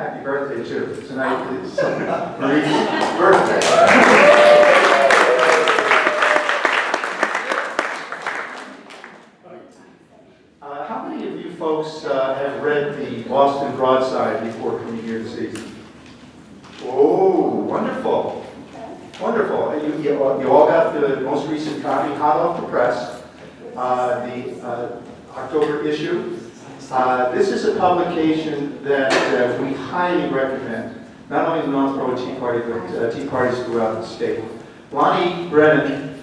happy birthday too. Tonight is Marie's birthday. How many of you folks have read the Boston Broadside before coming here this evening? Oh, wonderful. Wonderful. You all got the most recent copy, hot off the press, the October issue. This is a publication that we highly recommend, not only the Northboro Tea Party, but tea parties throughout the state. Lonnie Brennan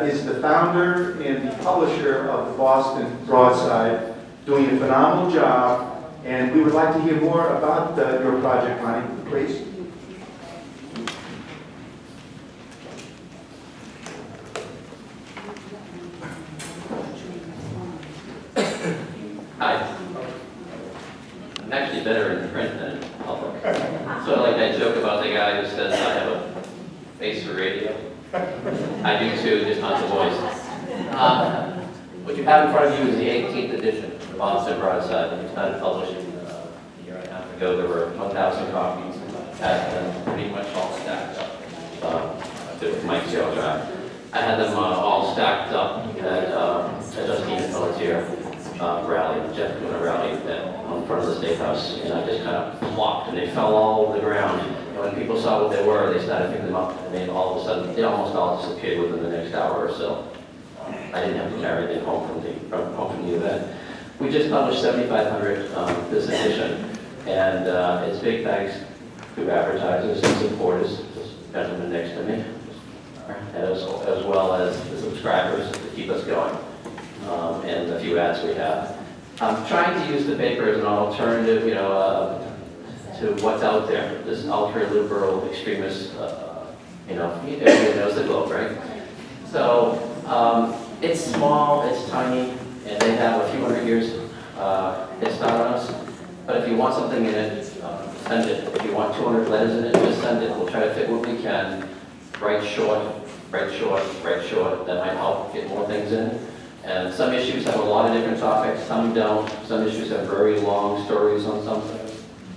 is the founder and the publisher of the Boston Broadside, doing a phenomenal job, and we would like to hear more about your project, Lonnie, please. Hi. I'm actually better in print than in public. So like I joke about the guy who says I have a face for radio. I do too, just not the voice. What you have in front of you is the 18th edition of the Boston Broadside that we started publishing a year and a half ago. There were 1,000 copies. Had them pretty much all stacked up to Mike's sales drive. I had them all stacked up at Justine Pelletier rally, Jeff doing a rally in front of the State House, and I just kind of plopped, and they fell all over the ground. And when people saw what they were, they started picking them up, and then all of a sudden, they almost all disappeared within the next hour or so. I didn't have to carry anything home from the event. We just published 7,500 this edition, and it's big thanks to advertisers and supporters, this gentleman next to me, as well as the subscribers to keep us going. And the few ads we have. I'm trying to use the paper as an alternative, to what's out there. This ultra-liberal extremist, everybody knows the globe, right? So it's small, it's tiny, and they have a few hundred years head start on us. But if you want something in it, send it. If you want 200 letters in it, just send it. We'll try to fit what we can. Write short, write short, write short. That might help get more things in. And some issues have a lot of different topics, some don't. Some issues have very long stories on something.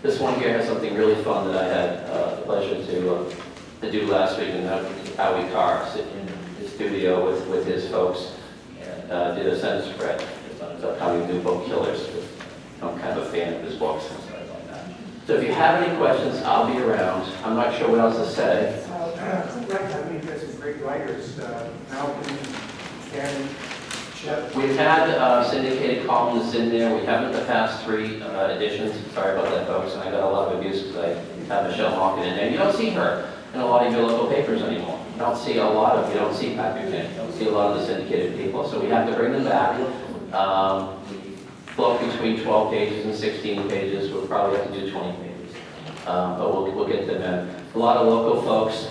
This one here has something really fun that I had the pleasure to do last week, and that was how we carved, sit in his studio with his folks, and did a sentence spread on his upcoming new book, Killers. I'm kind of a fan of his books, and sorry about that. So if you have any questions, I'll be around. I'm not sure what else to say. You've got some great writers, Malcolm, Karen. We've had syndicated columnists in there. We haven't the past 3 editions. Sorry about that, folks. And I got a lot of abuse because I have Michelle Malkin in there. You don't see her in a lot of your local papers anymore. You don't see Pat Buchanan. You don't see a lot of the syndicated people. So we have to bring them back. Float between 12 pages and 16 pages. We'll probably have to do 20 pages. But we'll get them in. A lot of local folks.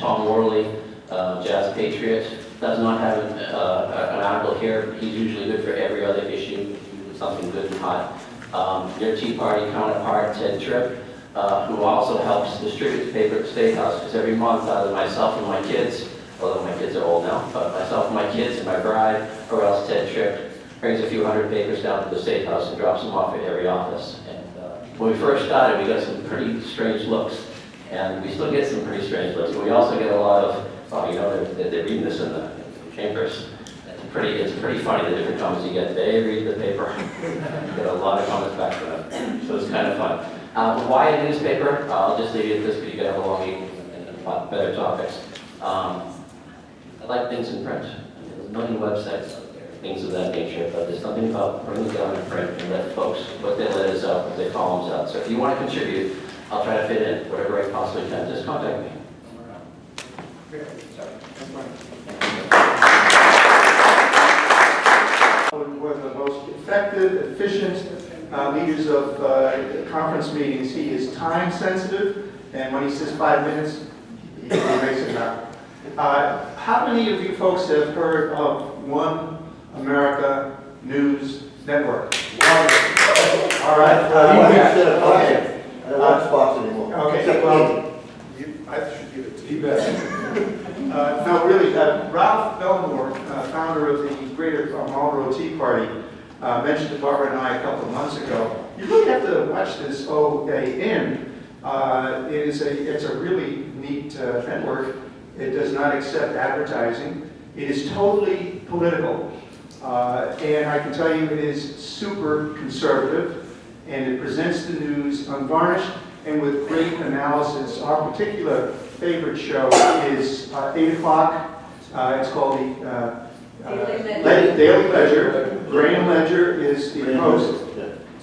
Tom Worley, Jazz Patriot. Does not have an article here. He's usually good for every other issue, something good and hot. Your Tea Party counterpart, Ted Tripp, who also helps distribute the paper at the State House, because every month either myself and my kids, although my kids are old now, but myself and my kids and my bride, or else Ted Tripp, brings a few hundred papers down to the State House and drops them off at every office. And when we first started, we got some pretty strange looks, and we still get some pretty strange looks, but we also get a lot of, they're reading this in the chambers. It's pretty funny, the different comments you get. They read the paper. You get a lot of comments back from them. So it's kind of fun. Why a newspaper? I'll just leave you at this, because you can have a long evening and a lot better topics. I like things in print. There's a million websites out there, things of that nature, but there's something about bringing it down in print and let folks put their letters out, put their columns out. So if you want to contribute, I'll try to fit in whatever I possibly can. Just contact me. One of the most effective, efficient leaders of conference meetings. He is time sensitive, and when he says 5 minutes, he makes it happen. How many of you folks have heard of One America News Network? All right. Okay. I don't watch Fox anymore. Okay, well, I should give it to you. No, really, Ralph Belmore, founder of the Greater Marlboro Tea Party, mentioned to Barbara and I a couple of months ago, You really have to watch this OAN. It's a really neat network. It does not accept advertising. It is totally political. And I can tell you it is super conservative, and it presents the news unvarnished and with great analysis. Our particular favorite show is 8 o'clock. It's called the Daily Ledger. Graham Ledger is the host.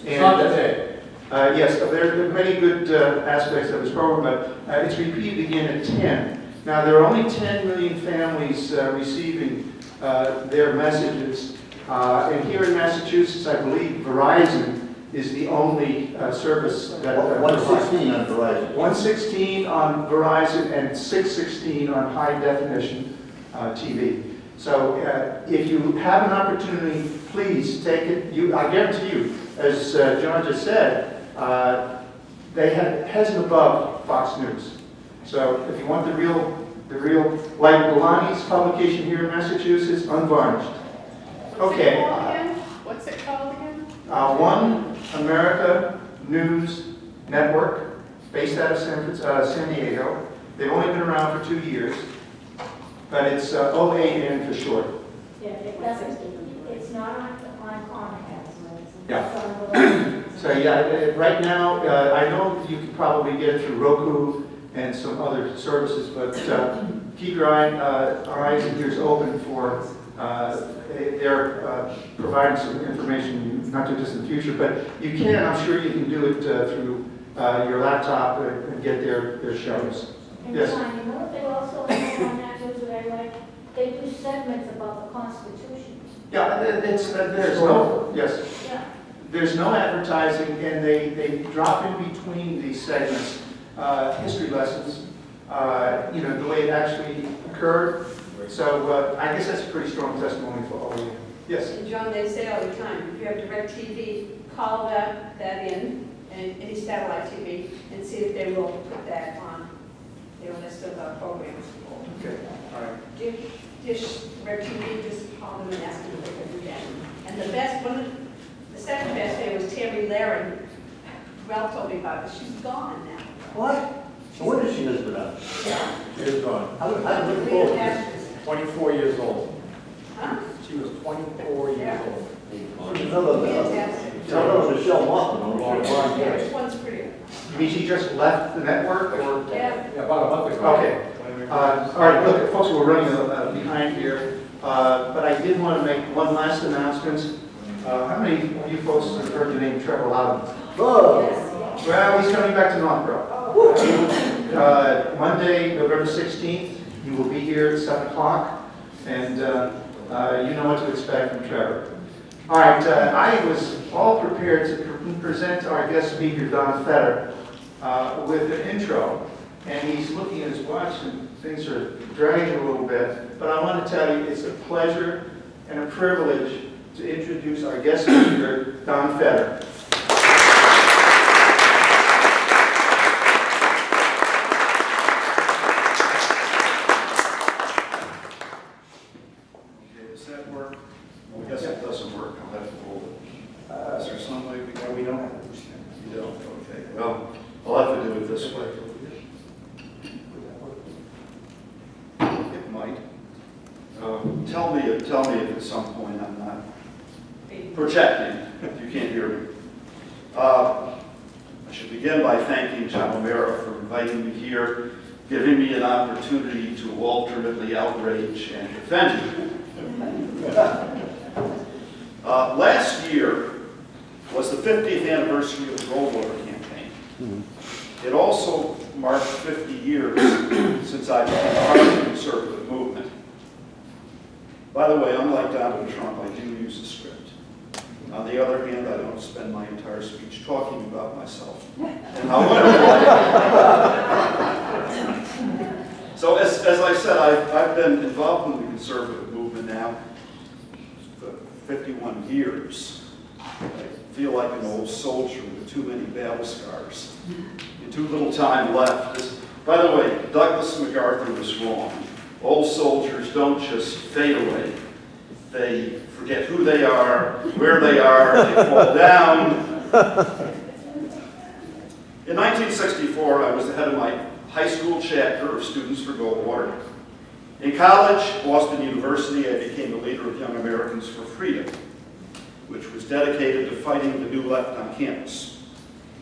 It's not the day. Yes, there are many good aspects of this program, but it's repeated again at 10. Now, there are only 10 million families receiving their messages. And here in Massachusetts, I believe Verizon is the only service that... 116 on Verizon. 116 on Verizon and 616 on high definition TV. So if you have an opportunity, please take it. I guarantee you, as John just said, they had heads and above Fox News. So if you want the real, like Lonnie's publication here in Massachusetts, unvarnished. Okay. What's it called again? One America News Network, based out of San Diego. They've only been around for 2 years, but it's OAN for short. Yeah, it doesn't, it's not on Comcast. Yeah. So yeah, right now, I know you can probably get it through Roku and some other services, but keep your eyes and ears open for, they're providing some information, not too distant future, but you can, I'm sure you can do it through your laptop and get their shows. And Yes. John, you know what they also have on that news that I like? They do segments about the Constitution. Yeah, there's no, yes. Yeah. There's no advertising, and they drop in between these segments, history lessons, the way it actually occurred. So I guess that's a pretty strong testimony for all of you. Yes? And John, they say all the time, if you have DirecTV, call that in, and any satellite TV, and see if they will put that on their list of programs. Okay, all right. Dish, DirecTV, just call them and ask them if they can do that. And the second best day was Terry Laren. Ralph told me about it. She's gone now. What? So when did she visit us? She is gone. I look Three forward. and a half years. 24 years old. Huh? She was 24 years old. Another Michelle Moffman. Yeah, which one's prettier? You mean she just left the network, or? Yeah. Yeah, about a month ago. Okay. All right, look, folks, we're running behind here, but I did want to make one last announcement. How many of you folks have heard the name Trevor Loudon? Oh, Well, he's coming back to Northboro. Monday, November 16th, he will be here at 7 o'clock, and you know what to expect from Trevor. All right, I was all prepared to present our guest speaker, Don Fetter, with an intro, and he's looking at his watch, and things are dragging a little bit, but I want to tell you it's a pleasure and a privilege to introduce our guest speaker, Don Fetter. Does that work? Well, I guess it doesn't work, I'll have to hold it. Is there some way we can? We don't have You don't, okay. Well, I'll have to do it this way. It might. Tell me if at some point I'm not projecting, if you can't hear me. I should begin by thanking John O'Mara for inviting me here, giving me an opportunity to alternately outrage and defend you. Last year was the 50th anniversary of the Goldwater campaign. It also marked 50 years since I became part of the conservative movement. By the way, unlike Donald Trump, I do use a script. On the other hand, I don't spend my entire speech talking about myself and how wonderful I am. So as I said, I've been involved in the conservative movement now for 51 years. I feel like an old soldier with too many battle scars and too little time left. By the way, Douglas MacArthur was wrong. Old soldiers don't just fade away. They forget who they are, where they are, they fall down. In 1964, I was the head of my high school chapter of Students for Goldwater. In college, Boston University, I became the leader of Young Americans for Freedom, which was dedicated to fighting the new left on campus.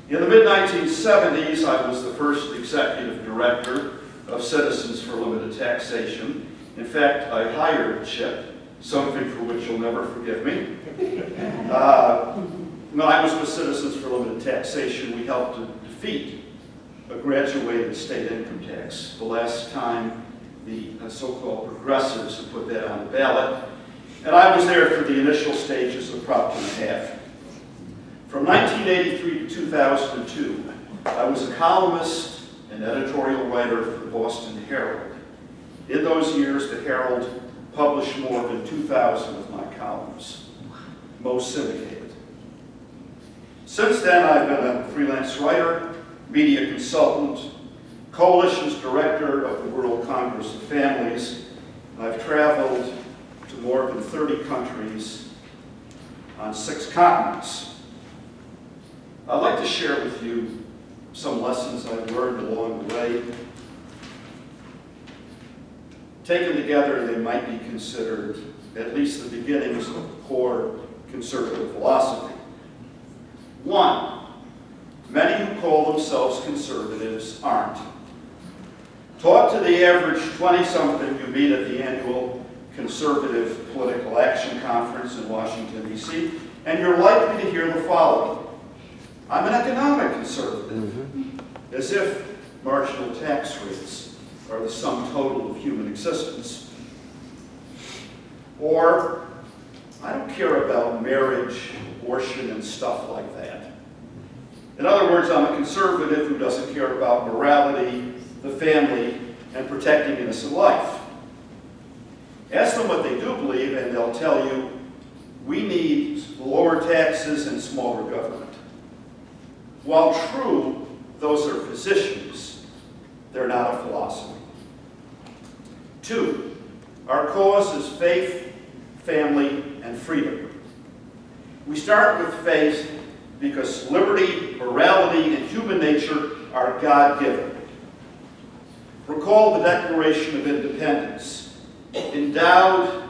In the mid-1970s, I was the first executive director of Citizens for Limited Taxation. In fact, I hired Chip, something for which you'll never forgive me. When I was with Citizens for Limited Taxation, we helped to defeat a graduated state income tax. The last time the so-called progressives have put that on the ballot. And I was there for the initial stages of Prop 2.5. From 1983 to 2002, I was a columnist and editorial writer for the Boston Herald. In those years, the Herald published more than 2,000 of my columns, most syndicated. Since then, I've been a freelance writer, media consultant, coalitions director of the World Congress of Families. I've traveled to more than 30 countries on 6 continents. I'd like to share with you some lessons I've learned along the way. Taken together, they might be considered at least the beginnings of core conservative philosophy. 1, many who call themselves conservatives aren't. Taught to the average 20-something you meet at the annual Conservative Political Action Conference in Washington, D.C., and you're likely to hear the following. I'm an economic conservative, as if marginal tax rates are the sum total of human existence. Or, I don't care about marriage, abortion, and stuff like that. In other words, I'm a conservative who doesn't care about morality, the family, and protecting innocent life. Ask them what they do believe, and they'll tell you, we need lower taxes and smaller government. While true, those are positions, they're not a philosophy. 2, our cause is faith, family, and freedom. We start with faith because liberty, morality, and human nature are God-given. Recall the Declaration of Independence, endowed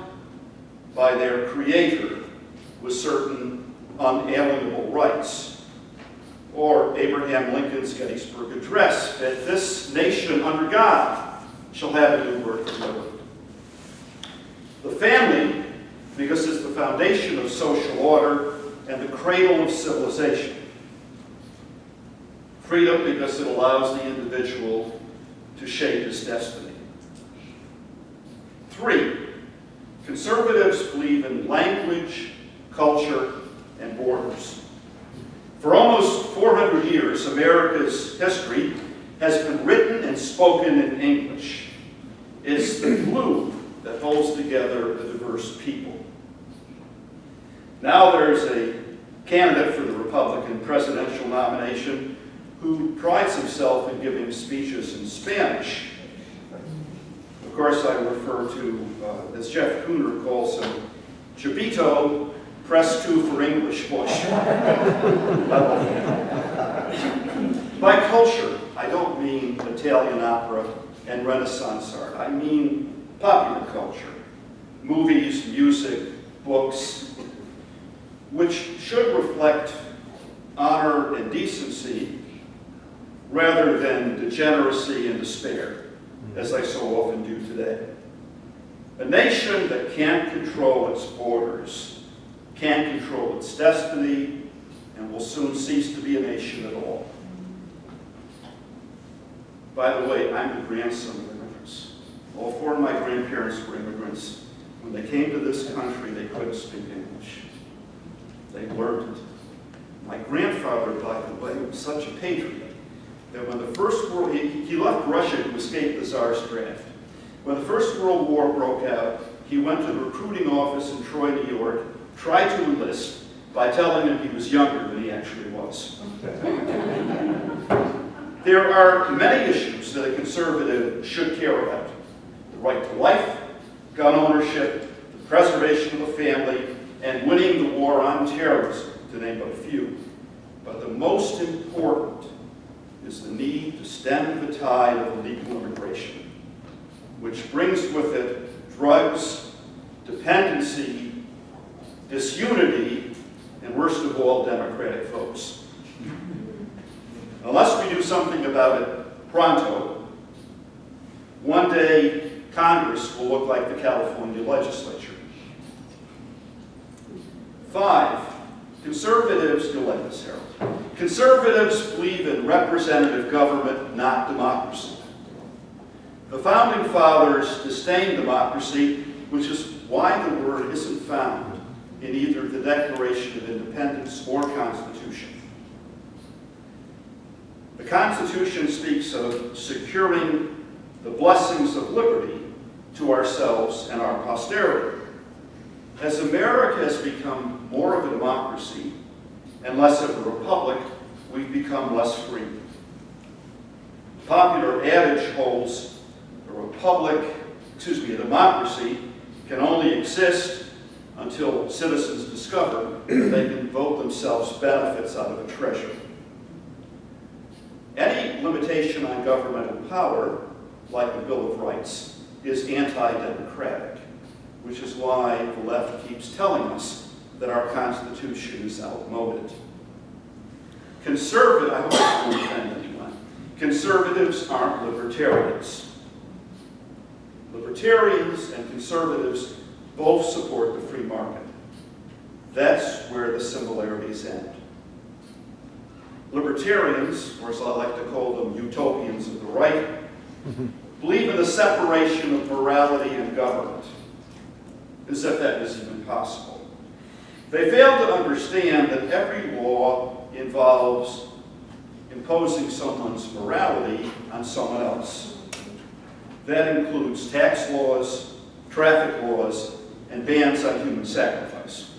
by their creator with certain unalienable rights. Or Abraham Lincoln's Gettysburg Address, that this nation under God shall have a new birth and liberty. The family, because it's the foundation of social order and the cradle of civilization. Freedom, because it allows the individual to shape his destiny. 3, conservatives believe in language, culture, and borders. For almost 400 years, America's history has been written and spoken in English. It's the glue that holds together a diverse people. Now there's a candidate for the Republican presidential nomination who prides himself in giving speeches in Spanish. Of course, I refer to, as Jeff Cooner calls him, Chibito, press 2 for English Bush. By culture, I don't mean Italian opera and Renaissance art. I mean popular culture, movies, music, books, which should reflect honor and decency rather than degeneracy and despair, as I so often do today. A nation that can't control its borders can't control its destiny and will soon cease to be a nation at all. By the way, I'm the grandson of immigrants. All 4 of my grandparents were immigrants. When they came to this country, they couldn't speak English. They learned it. My grandfather, by the way, was such a patriot that when the First World, he left Russia to escape the Tsar's draft. When the First World War broke out, he went to the recruiting office in Troy, New York, tried to enlist by telling him he was younger than he actually was. There are many issues that a conservative should care about. The right to life, gun ownership, the preservation of the family, and winning the war on terrorism, to name but a few. But the most important is the need to stem the tide of illegal immigration, which brings with it drugs, dependency, disunity, and worst of all, democratic votes. Unless we do something about it pronto, one day Congress will look like the California legislature. 5, conservatives, you'll like this, Harold. Conservatives believe in representative government, not democracy. The Founding Fathers disdained democracy, which is why the word isn't found in either the Declaration of Independence or Constitution. The Constitution speaks of securing the blessings of liberty to ourselves and our posterity. As America has become more of a democracy and less of a republic, we've become less free. The popular adage holds a democracy can only exist until citizens discover that they can vote themselves benefits out of a treasury. Any limitation on governmental power, like the Bill of Rights, is anti-democratic, which is why the left keeps telling us that our Constitution is outmoded. I hope I won't offend anyone. Conservatives aren't libertarians. Libertarians and conservatives both support the free market. That's where the similarities end. Libertarians, or as I like to call them, utopians of the right, believe in the separation of morality and government, as if that is even possible. They fail to understand that every law involves imposing someone's morality on someone else. That includes tax laws, traffic laws, and bans on human sacrifice.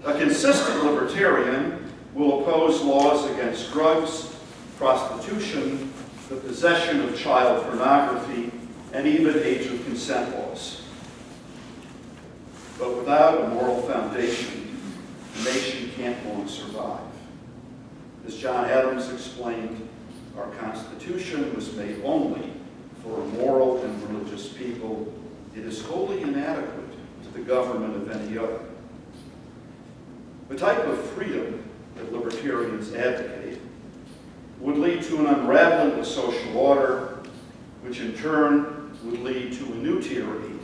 A consistent libertarian will oppose laws against drugs, prostitution, the possession of child pornography, and even age of consent laws. But without a moral foundation, the nation can't long survive. As John Adams explained, our Constitution was made only for a moral and religious people. It is wholly inadequate to the government of any other. The type of freedom that libertarians advocate would lead to an unraveling of social order, which in turn would lead to a new tyranny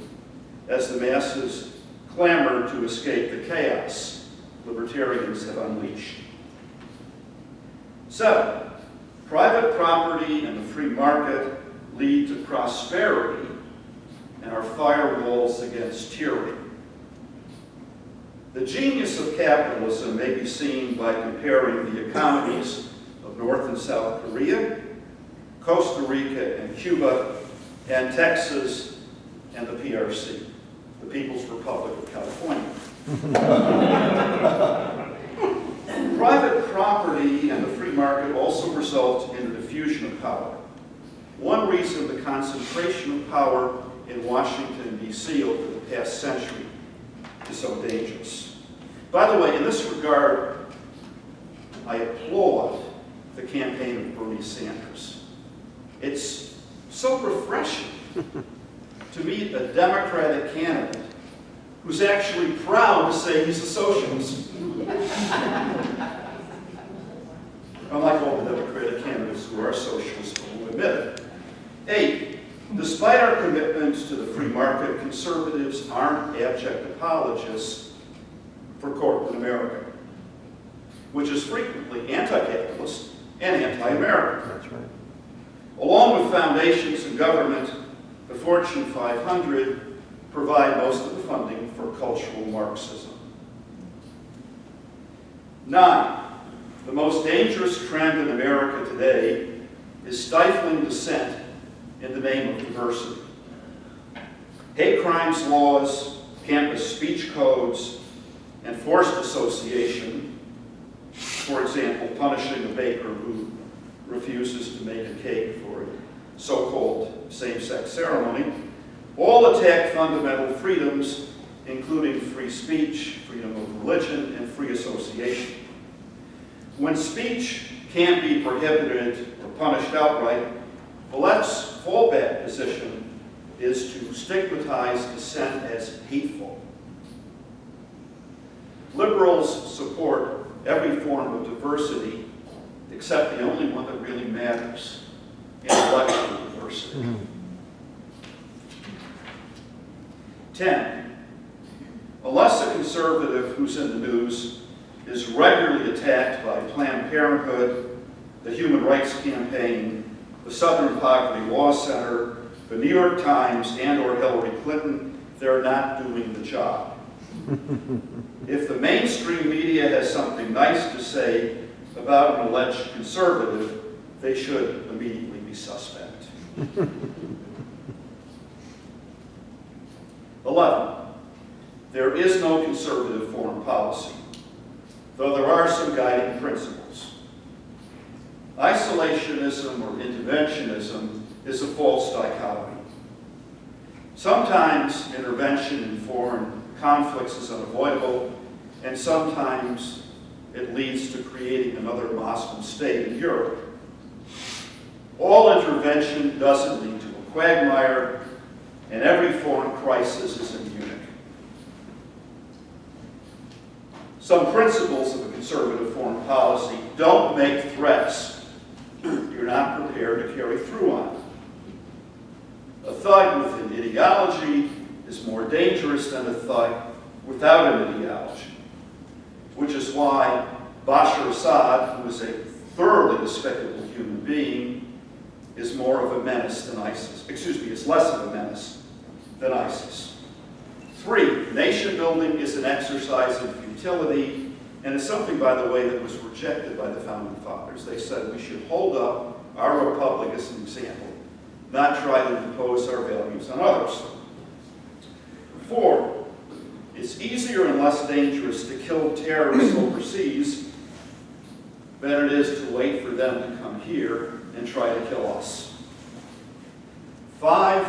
as the masses clamor to escape the chaos libertarians have unleashed. 7, private property and the free market lead to prosperity and are firewalls against tyranny. The genius of capitalism may be seen by comparing the economies of North and South Korea, Costa Rica and Cuba, and Texas and the PRC, the People's Republic of California. Private property and the free market also result in the diffusion of power. One reason the concentration of power in Washington, D.C. over the past century is so dangerous. By the way, in this regard, I applaud the campaign of Bernie Sanders. It's so refreshing to meet a Democratic candidate who's actually proud to say he's a socialist. Unlike all the Democratic candidates who are socialists but who admit it. 8, despite our commitments to the free market, conservatives aren't abject apologists for corporate America, which is frequently anti-capitalist and anti-American. That's right. Along with foundations and government, the Fortune 500 provide most of the funding for cultural Marxism. 9, the most dangerous trend in America today is stifling dissent in the name of diversity. Hate crimes laws, campus speech codes, and forced association, for example, punishing a baker who refuses to make a cake for a so-called same-sex ceremony, all attack fundamental freedoms, including free speech, freedom of religion, and free association. When speech can't be prohibited or punished outright, the left's fallback position is to stigmatize dissent as hateful. Liberals support every form of diversity except the only one that really matters, intellectual diversity. 10, unless a conservative who's in the news is regularly attacked by Planned Parenthood, the Human Rights Campaign, the Southern Poverty Law Center, the New York Times, and/or Hillary Clinton, they're not doing the job. If the mainstream media has something nice to say about an alleged conservative, they should immediately be suspect. 11, there is no conservative foreign policy, though there are some guiding principles. Isolationism or interventionism is a false dichotomy. Sometimes intervention in foreign conflicts is unavoidable, and sometimes it leads to creating another Muslim state in Europe. All intervention doesn't lead to a quagmire, and every foreign crisis isn't unique. Some principles of a conservative foreign policy: don't make threats you're not prepared to carry through on. A thug with an ideology is more dangerous than a thug without an ideology, which is why Bashar Assad, who is a thoroughly despicable human being, is more of a menace than ISIS. Is less of a menace than ISIS. 3, nation building is an exercise in futility, and it's something, by the way, that was rejected by the Founding Fathers. They said we should hold up our republic as an example, not try to impose our values on others. 4, it's easier and less dangerous to kill terrorists overseas than it is to wait for them to come here and try to kill us. 5,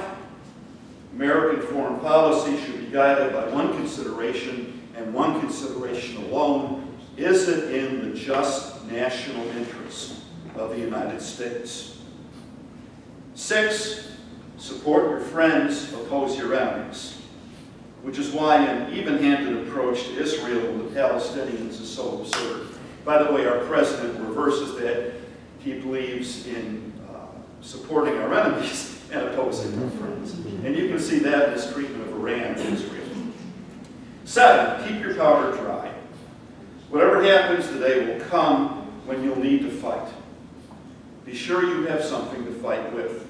American foreign policy should be guided by one consideration, and one consideration alone: is it in the just national interest of the United States? 6, support your friends, oppose your enemies, which is why an even-handed approach to Israel and the Palestinians is so absurd. By the way, our president reverses that. He believes in supporting our enemies and opposing our friends. And you can see that in his treatment of Iran and Israel. 7, keep your powder dry. Whatever happens, the day will come when you'll need to fight. Be sure you have something to fight with.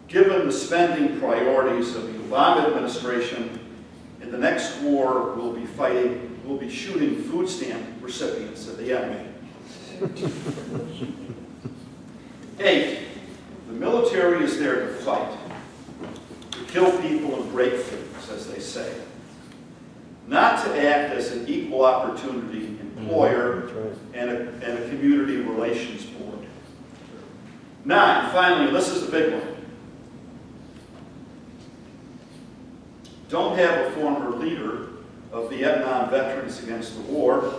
Given the spending priorities of the Obama administration, in the next war we'll be shooting food stamp recipients at the enemy. 8, the military is there to fight, to kill people and break things, as they say, not to act as an equal opportunity employer and a community relations board. 9, finally, and this is a big one, don't have a former leader of Vietnam Veterans Against the War,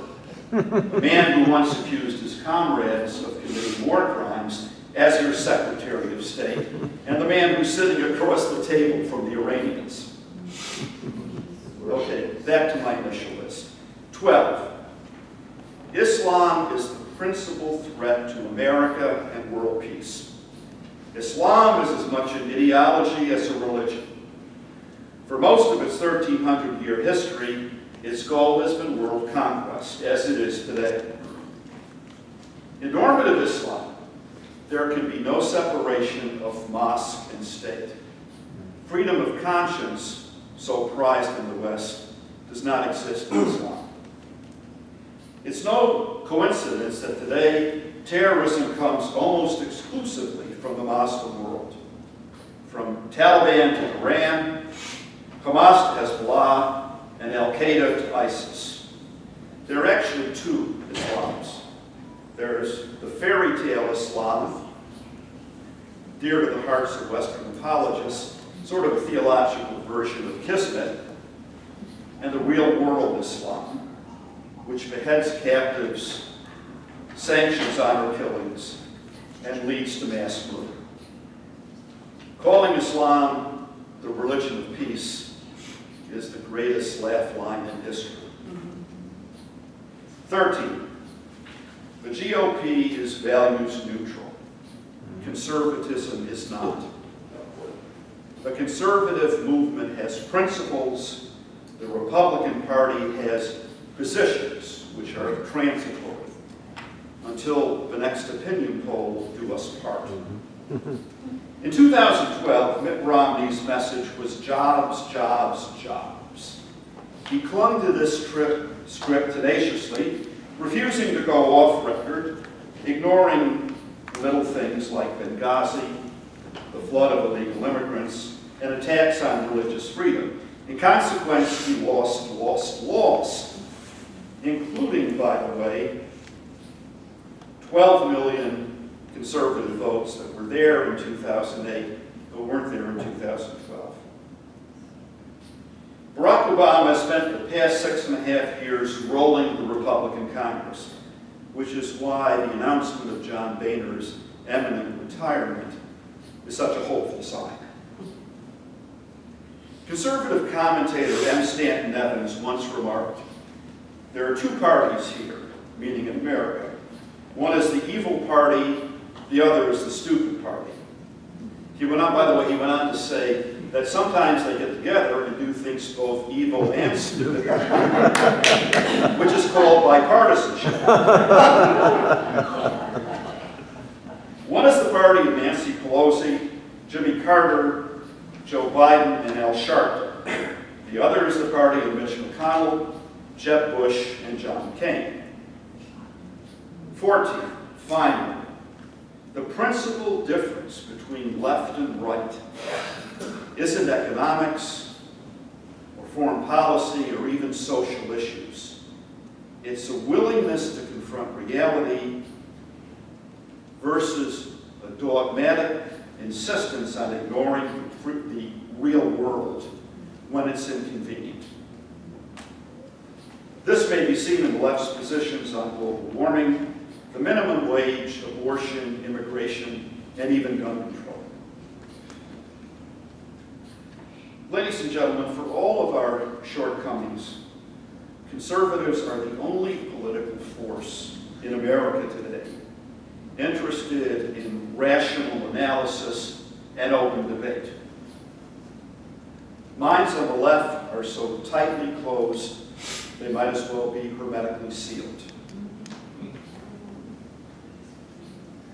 a man who once accused his comrades of committing war crimes, as your Secretary of State, and the man who's sitting across the table from the Iranians. Okay, back to my initial list. 12, Islam is the principal threat to America and world peace. Islam is as much an ideology as a religion. For most of its 1,300-year history, its goal has been world conquest, as it is today. In normative Islam, there can be no separation of mosque and state. Freedom of conscience, so prized in the West, does not exist in Islam. It's no coincidence that today terrorism comes almost exclusively from the Muslim world. From Taliban to Iran, Hamas to Hezbollah, and Al-Qaeda to ISIS. There are actually two Islams. There's the fairy tale Islam, dear to the hearts of Western apologists, sort of a theological version of Kismet, and the real world Islam, which beheads captives, sanctions honor killings, and leads to mass murder. Calling Islam the religion of peace is the greatest laugh line in history. 13, the GOP is values neutral. Conservatism is not. The conservative movement has principles. The Republican Party has positions which are transitory until the next opinion poll will do us part. In 2012, Mitt Romney's message was jobs, jobs, jobs. He clung to this script tenaciously, refusing to go off record, ignoring little things like Benghazi, the flood of illegal immigrants, and attacks on religious freedom. In consequence, he lost, including, by the way, 12 million conservative votes that were there in 2008 but weren't there in 2012. Barack Obama spent the past 6.5 years rolling the Republican Congress, which is why the announcement of John Boehner's imminent retirement is such a hopeful sign. Conservative commentator M. Stanton Evans once remarked, "There are two parties here," meaning in America. One is the evil party, the other is the stupid party. He went on, by the way, he went on to say that sometimes they get together and do things both evil and stupid, which is called bipartisanship. One is the party of Nancy Pelosi, Jimmy Carter, Joe Biden, and Al Sharpton. The other is the party of Mitch McConnell, Jeb Bush, and John McCain. 14, finally, the principal difference between left and right isn't economics or foreign policy or even social issues. It's a willingness to confront reality versus a dogmatic insistence on ignoring the real world when it's inconvenient. This may be seen in the left's positions on global warming, the minimum wage, abortion, immigration, and even gun control. Ladies and gentlemen, for all of our shortcomings, conservatives are the only political force in America today interested in rational analysis and open debate. Minds on the left are so tightly closed, they might as well be hermetically sealed.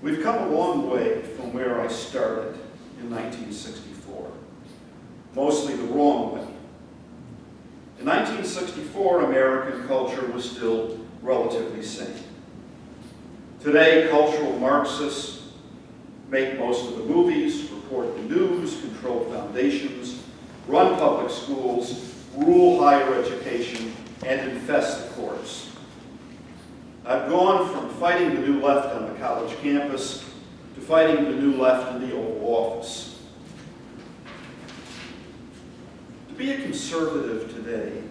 We've come a long way from where I started in 1964, mostly the wrong way. In 1964, American culture was still relatively sane. Today, cultural Marxists make most of the movies, report the news, control foundations, run public schools, rule higher education, and infest the courts. I've gone from fighting the new left on the college campus to fighting the new left in the Oval Office. To be a conservative today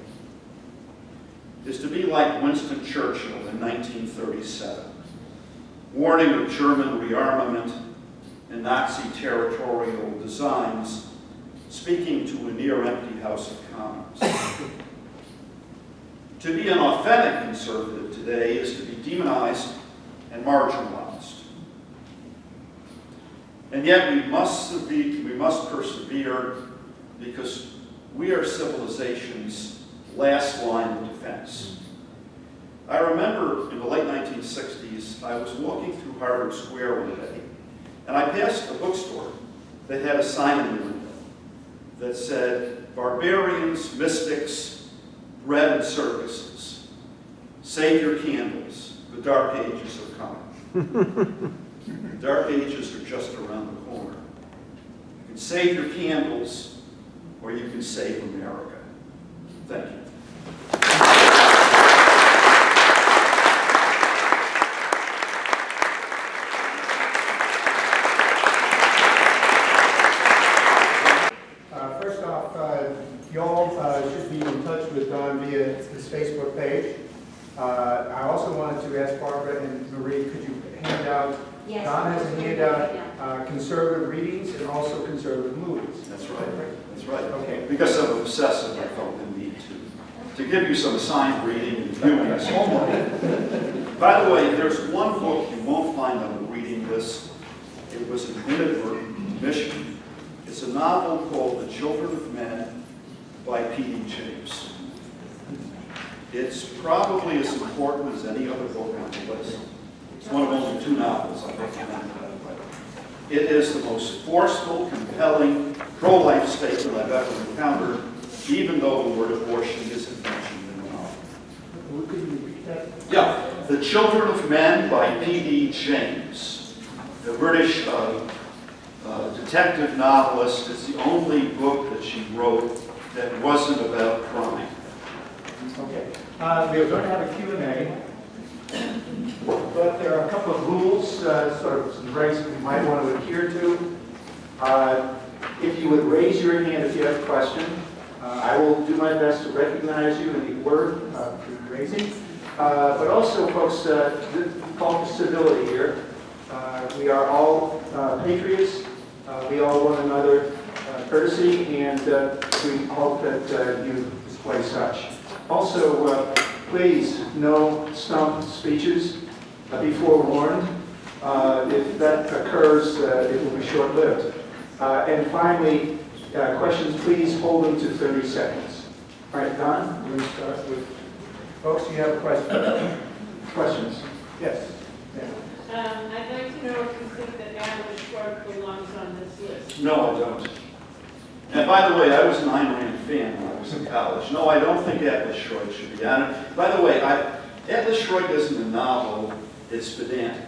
is to be like Winston Churchill in 1937, warning of German rearmament and Nazi territorial designs, speaking to a near-empty House of Commons. To be an authentic conservative today is to be demonized and marginalized. And yet we must persevere because we are civilization's last line of defense. I remember in the late 1960s, I was walking through Harvard Square one day, and I passed a bookstore that had a sign in the window that said, "Barbarians, mystics, bread and circuses, save your candles, the dark ages are coming." The dark ages are just around the corner. You can save your candles, or you can save America. Thank you. First off, y'all should be in touch with Don via his Facebook page. I also wanted to ask Barbara and Marie, could you hand out, Yes. Don has a handout, conservative readings and also conservative movies. That's right, that's right. Okay. Because I'm obsessive, I felt the need to give you some assigned reading and viewing as homework. By the way, there's one book you won't find on the reading list. It was in Edinburgh, Michigan. It's a novel called The Children of Men by P.D. James. It's probably as important as any other book on the list. It's one of only 2 novels I recommend that way. It is the most forceful, compelling, pro-life statement I've ever encountered, even though the word abortion isn't mentioned in the novel. Could you repeat that? Yeah, The Children of Men by P.D. James, the British detective novelist. It's the only book that she wrote that wasn't about crime. Okay. We are going to have a Q&A, but there are a couple of rules, sort of some regs that we might want to adhere to. If you would raise your hand if you have a question, I will do my best to recognize you in the word through raising. But also, folks, call for civility here. We are all patriots. We owe one another courtesy, and we hope that you display such. Also, please, no stump speeches. Be forewarned. If that occurs, it will be short-lived. And finally, questions, please hold them to 30 seconds. All right, Don, we're going to start with folks. Do you have a question? Questions? Yes. Yeah. I'd like to know if you think that Atlas Shrugged belongs on this list. No, I don't. And by the way, I was an Ayn Rand fan when I was in college. No, I don't think Atlas Shrugged should be on it. By the way, Atlas Shrugged isn't a novel, it's pedantic.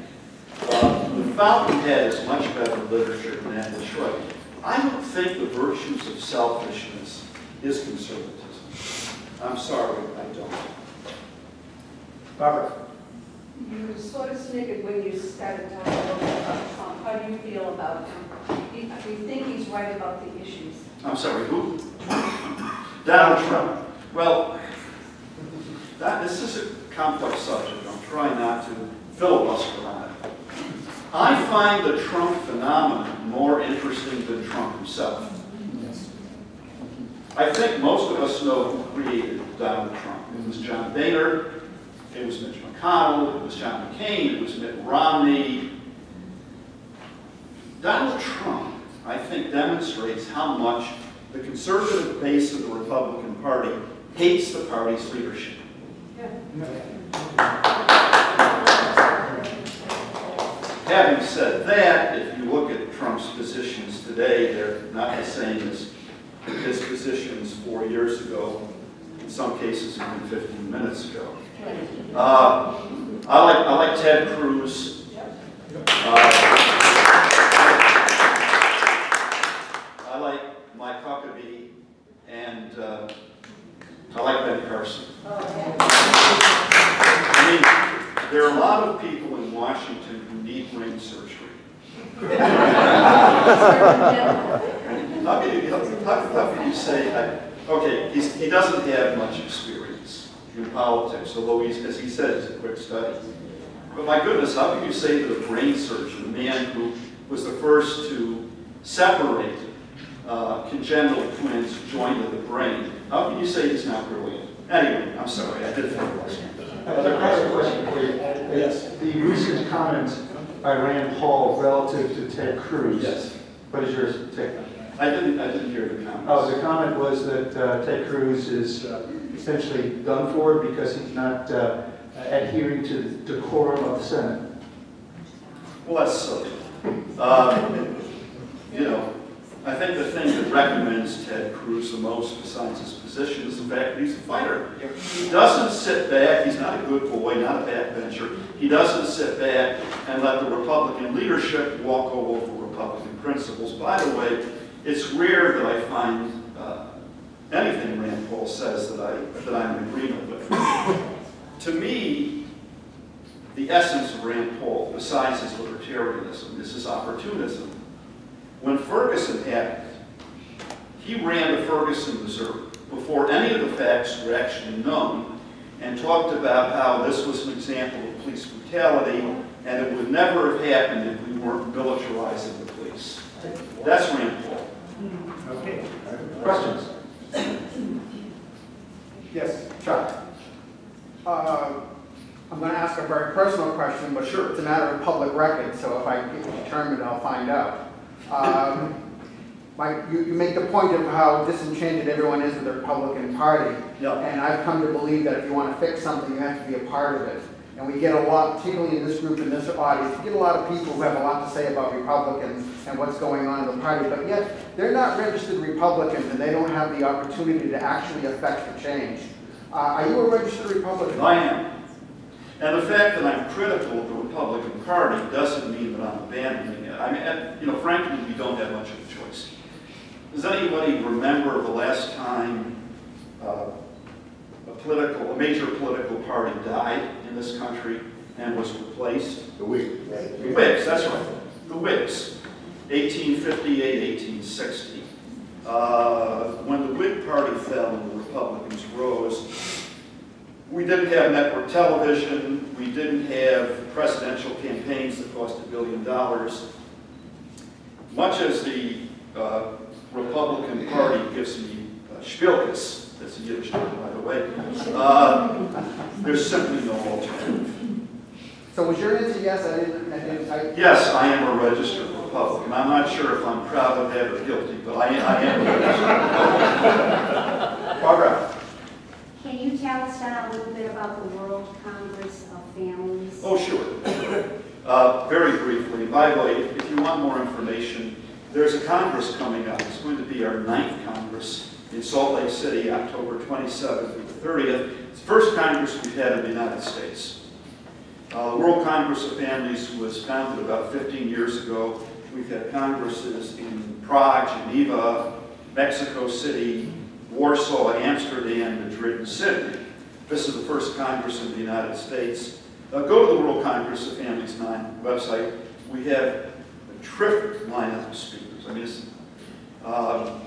The Fountainhead is much better literature than Atlas Shrugged. I don't think the virtues of selfishness is conservatism. I'm sorry, I don't. Barbara. You sort of sniggered when you started talking about Trump. How do you feel about him? Do you think he's right about the issues? I'm sorry, who? Donald Trump. Well, this is a complex subject. I'm trying not to filibuster on it. I find the Trump phenomenon more interesting than Trump himself. I think most of us know who created Donald Trump. It was John Boehner, it was Mitch McConnell, it was John McCain, it was Mitt Romney. Donald Trump, I think, demonstrates how much the conservative base of the Republican Party hates the party's leadership. Having said that, if you look at Trump's positions today, they're not the same as his positions 4 years ago, in some cases even 15 minutes ago. I like Ted Cruz. I like Mike Huckabee, and I like Ben Carson. I mean, there are a lot of people in Washington who need brain surgery. How can you say, okay, he doesn't have much experience in politics, although as he said, he's a quick study. But my goodness, how can you say that a brain surgeon, a man who was the first to separate congenital twins joined to the brain, how can you say he's not brilliant? Anyway, I'm sorry, I did think it was. I have a question for you. Yes. The recent comment by Rand Paul relative to Ted Cruz. Yes. What is your take on that? I didn't hear the comment. Oh, the comment was that Ted Cruz is essentially done for because he's not adhering to the decorum of the Senate. Well, that's silly. You know, I think the thing that recommends Ted Cruz the most, besides his position, is the fact that he's a fighter. He doesn't sit back. He's not a good boy, not a backbencher. He doesn't sit back and let the Republican leadership walk all over Republican principles. By the way, it's rare that I find anything Rand Paul says that I'm in agreement with. To me, the essence of Rand Paul, besides his libertarianism, is his opportunism. When Ferguson happened, he ran to Ferguson, Missouri, before any of the facts were actually known, and talked about how this was an example of police brutality, and it would never have happened if we weren't militarizing the police. That's Rand Paul. Okay. Questions? Yes, Chuck? I'm going to ask a very personal question, but Sure. it's a matter of public record, so if I get determined, I'll find out. You make the point of how disenchanted everyone is with the Republican Party, Yeah. and I've come to believe that if you want to fix something, you have to be a part of it. And we get a lot, particularly in this group, in this audience, we get a lot of people who have a lot to say about Republicans and what's going on in the party, but yet they're not registered Republicans and they don't have the opportunity to actually affect the change. Are you a registered Republican? I am. And the fact that I'm critical of the Republican Party doesn't mean that I'm abandoning it. I mean, frankly, we don't have much of a choice. Does anybody remember the last time a major political party died in this country and was replaced? The week. The Whigs, that's right. The Whigs, 1858, 1860. When the Whig Party fell and the Republicans rose, we didn't have network television, we didn't have presidential campaigns that cost $1 billion. Much as the Republican Party gives me spilkes, that's a Yiddish term, by the way, there's simply no alternative. So was your answer yes? Yes, I am a registered Republican. I'm not sure if I'm proud of that or guilty, but I am a registered Republican. Barbara? Can you tell us now a little bit about the World Congress of Families? Oh, sure. Very briefly. By the way, if you want more information, there's a Congress coming up. It's going to be our 9th Congress in Salt Lake City, October 27th through the 30th. It's the first Congress we've had in the United States. The World Congress of Families was founded about 15 years ago. We've had congresses in Prague, Geneva, Mexico City, Warsaw, Amsterdam, Madrid, and Sydney. This is the first Congress in the United States. Go to the World Congress of Families 9 website. We have a terrific lineup of speakers. I mean,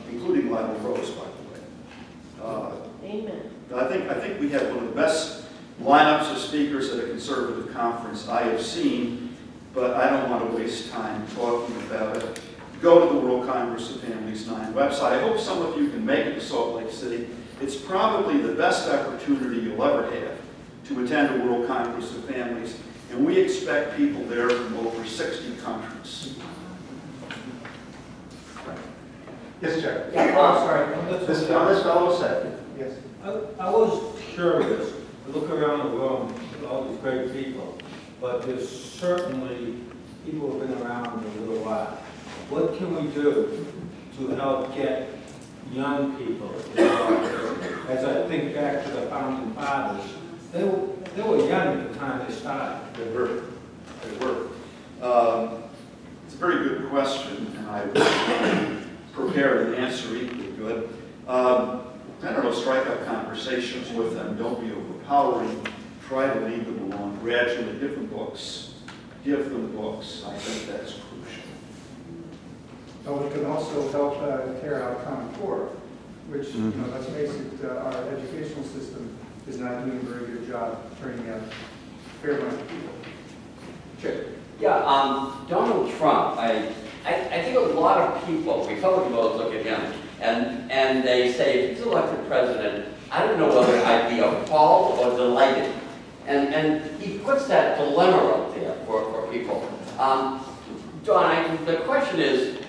including Lionel Rose, by the way. Amen. I think we have one of the best lineups of speakers at a conservative conference I have seen, but I don't want to waste time talking about it. Go to the World Congress of Families 9 website. I hope some of you can make it to Salt Lake City. It's probably the best opportunity you'll ever have to attend a World Congress of Families, and we expect people there from over 60 countries. Yes, Chuck? Yeah, sorry. This fellow said. Yes. I was curious to look around the room at all these great people, but there's certainly people who've been around a little while. What can we do to help get young people involved? As I think back to the founding fathers, they were young at the time they started. They were. It's a very good question, and I was prepared an answer equally good. I don't know, strike up conversations with them. Don't be overpowering. Try to lead them along gradually. Give them books. Give them books. I think that's crucial. Oh, it can also help tear out Common Core, which, let's face it, our educational system is not doing a very good job turning out a fair amount of people. Chip? Yeah, Donald Trump, I think a lot of people, Republican voters, look at him and they say, if he's elected president, I don't know whether I'd be appalled or delighted. And he puts that dilemma out there for people. Don, the question is,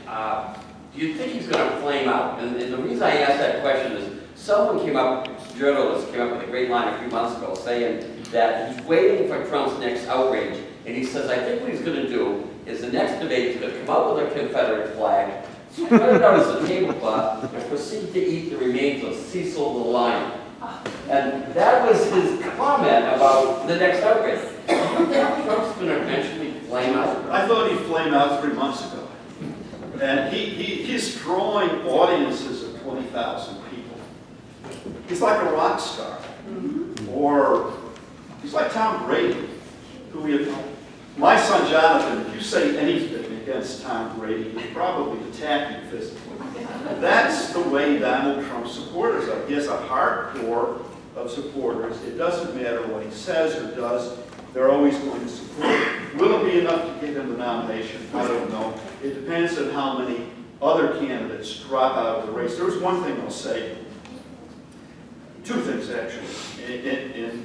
do you think he's going to flame out? And the reason I ask that question is, someone a journalist came up with a great line a few months ago saying that he's waiting for Trump's next outrage. And he says, I think what he's going to do is the next debate he's going to come out with a Confederate flag, spread it out as a tablecloth, and proceed to eat the remains of Cecil the Lion. And that was his comment about the next outrage. Do you think Trump's going to eventually flame out? I thought he'd flame out 3 months ago. And he's drawing audiences of 20,000 people. He's like a rock star. Or he's like Tom Brady, my son Jonathan, if you say anything against Tom Brady, he's probably attacking physically. That's the way Donald Trump supporters are. He has a hardcore of supporters. It doesn't matter what he says or does, they're always going to support him. Will it be enough to get him the nomination? I don't know. It depends on how many other candidates drop out of the race. There's one thing I'll say, two things actually,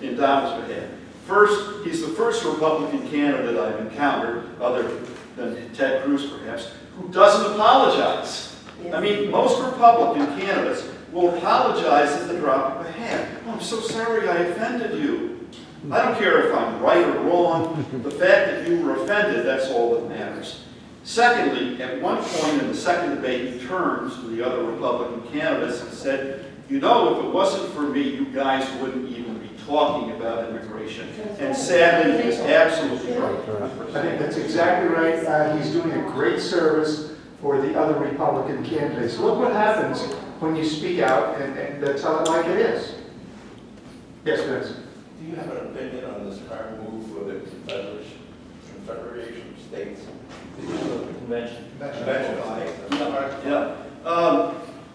in Donald's behalf. First, he's the first Republican candidate I've encountered, other than Ted Cruz perhaps, who doesn't apologize. I mean, most Republican candidates will apologize at the drop of a hat. Oh, I'm so sorry I offended you. I don't care if I'm right or wrong. The fact that you were offended, that's all that matters. Secondly, at one point in the second debate, he turns to the other Republican candidates and said, you know, if it wasn't for me, you guys wouldn't even be talking about immigration. And sadly, he's absolutely right. I think that's exactly right. He's doing a great service for the other Republican candidates. Look what happens when you speak out and tell it like it is. Yes, Vince? Do you have an opinion on this current move for the Confederation of States? The convention. Yeah.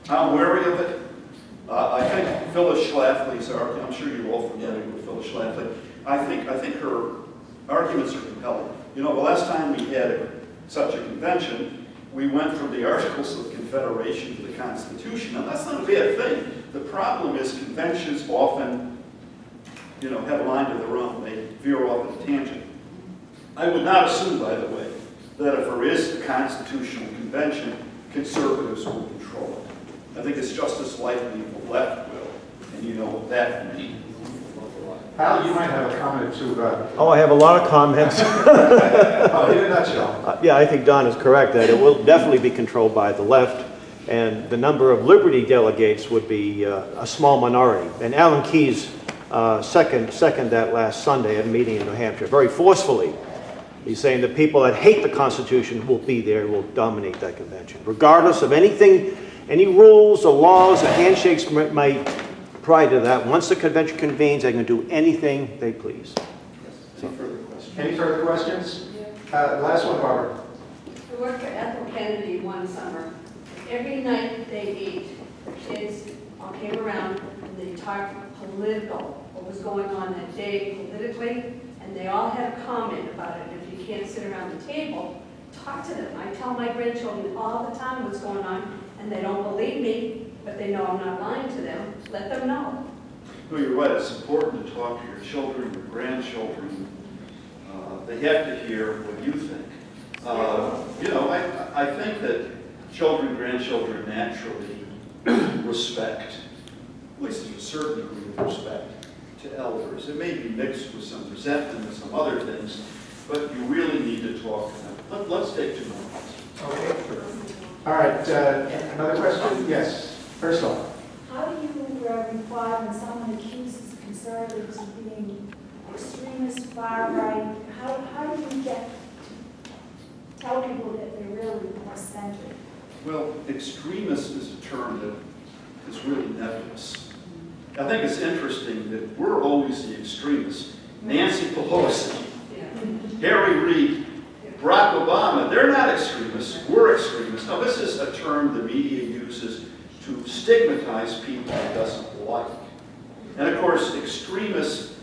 I'm wary of it. I think Phyllis Schlafly's argument, I'm sure you're all familiar with Phyllis Schlafly. I think her arguments are compelling. You know, the last time we had such a convention, we went from the Articles of Confederation to the Constitution. Now, that's not a bad thing. The problem is conventions often, you know, have a mind of their own. They veer off at a tangent. I would not assume, by the way, that if there is a constitutional convention, conservatives will control it. I think it's just as likely the left will, and you know what that can mean. Al, you might have a comment too. Oh, I have a lot of comments. In a nutshell. Yeah, I think Don is correct that it will definitely be controlled by the left, and the number of Liberty delegates would be a small minority. And Alan Keyes second that last Sunday at a meeting in New Hampshire, very forcefully. He's saying the people that hate the Constitution will be there, will dominate that convention. Regardless of anything, any rules or laws or handshakes might prior to that, once the convention convenes, they can do anything they please. Any further questions? Any further questions? Last one, Barbara. I worked for Ethel Kennedy one summer. Every night they ate, the kids all came around and they talked political, what was going on that day politically, and they all had a comment about it. If you can't sit around the table, talk to them. I tell my grandchildren all the time what's going on, and they don't believe me, but they know I'm not lying to them. Let them know. No, you're right. It's important to talk to your children, your grandchildren. They have to hear what you think. You know, I think that children, grandchildren naturally respect, at least to a certain degree of respect, to elders. It may be mixed with some resentment and some other things, but you really need to talk to them. Let's take 2 minutes. Okay. All right. Another question? Yes. Ursula. How do you reply when someone accuses conservatives of being extremist, far right? How do you tell people that they're really more centered? Well, extremist is a term that is really nebulous. I think it's interesting that we're always the extremists. Nancy Pelosi, Harry Reid, Barack Obama, they're not extremists, we're extremists. Now, this is a term the media uses to stigmatize people it doesn't like. And of course, extremists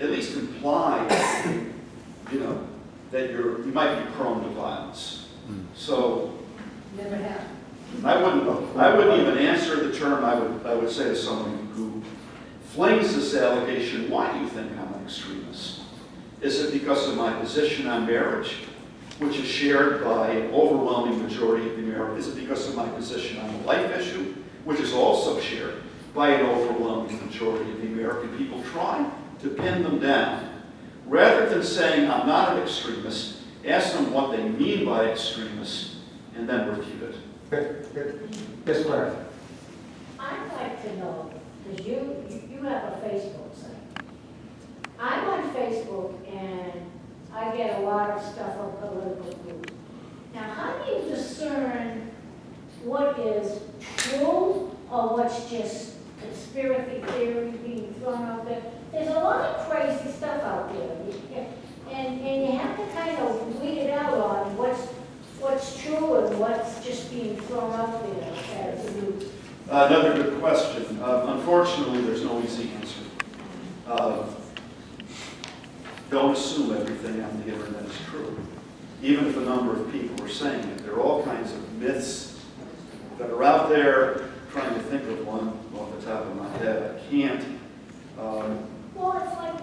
at least imply, you know, that you might be prone to violence. So, Never have. I wouldn't even answer the term. I would say to someone who flings this allegation, why do you think I'm an extremist? Is it because of my position on marriage, which is shared by an overwhelming majority of the Americans? Is it because of my position on the life issue, which is also shared by an overwhelming majority of the American people? Trying to pin them down. Rather than saying I'm not an extremist, ask them what they mean by extremist, and then refute it. Good. Yes, Claire. I'd like to know, because you have a Facebook site. I'm on Facebook and I get a lot of stuff on political groups. Now, how do you discern what is true or what's just conspiracy theory being thrown out there? There's a lot of crazy stuff out there. And you have to kind of weed it out on what's true and what's just being thrown out there as news. Another good question. Unfortunately, unfortunately, there's no easy answer. Don't assume everything on the internet is true. Even if a number of people are saying it, there are all kinds of myths that are out there. Trying to think of one off the top of my head, I can't. Well, it's like,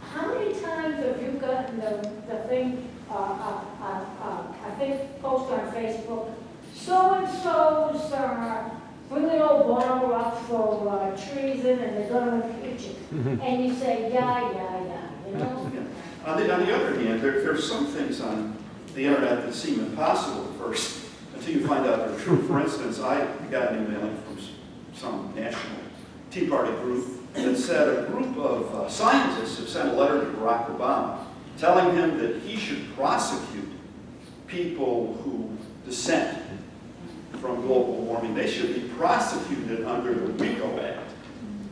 how many times have you gotten the thing, I think, post on Facebook, so-and-so's bringing old bottle up for treason and they're gonna impeach it. And you say, yeah, you know? On the other hand, there's some things on the internet that seem impossible at first until you find out they're true. For instance, I got an email from some national Tea Party group that said a group of scientists have sent a letter to Barack Obama telling him that he should prosecute people who dissent from global warming. They should be prosecuted under the RICO Act.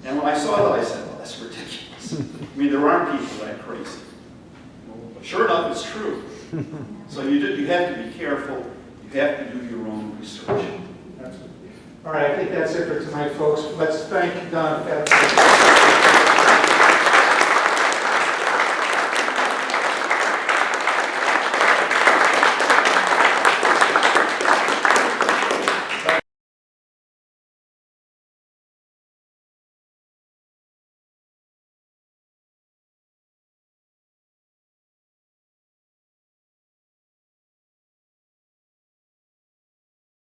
And when I saw that, I said, well, that's ridiculous. I mean, there aren't people that crazy. But sure enough, it's true. So you have to be careful. You have to do your own research. All right, I think that's it for tonight, folks. Let's thank Don.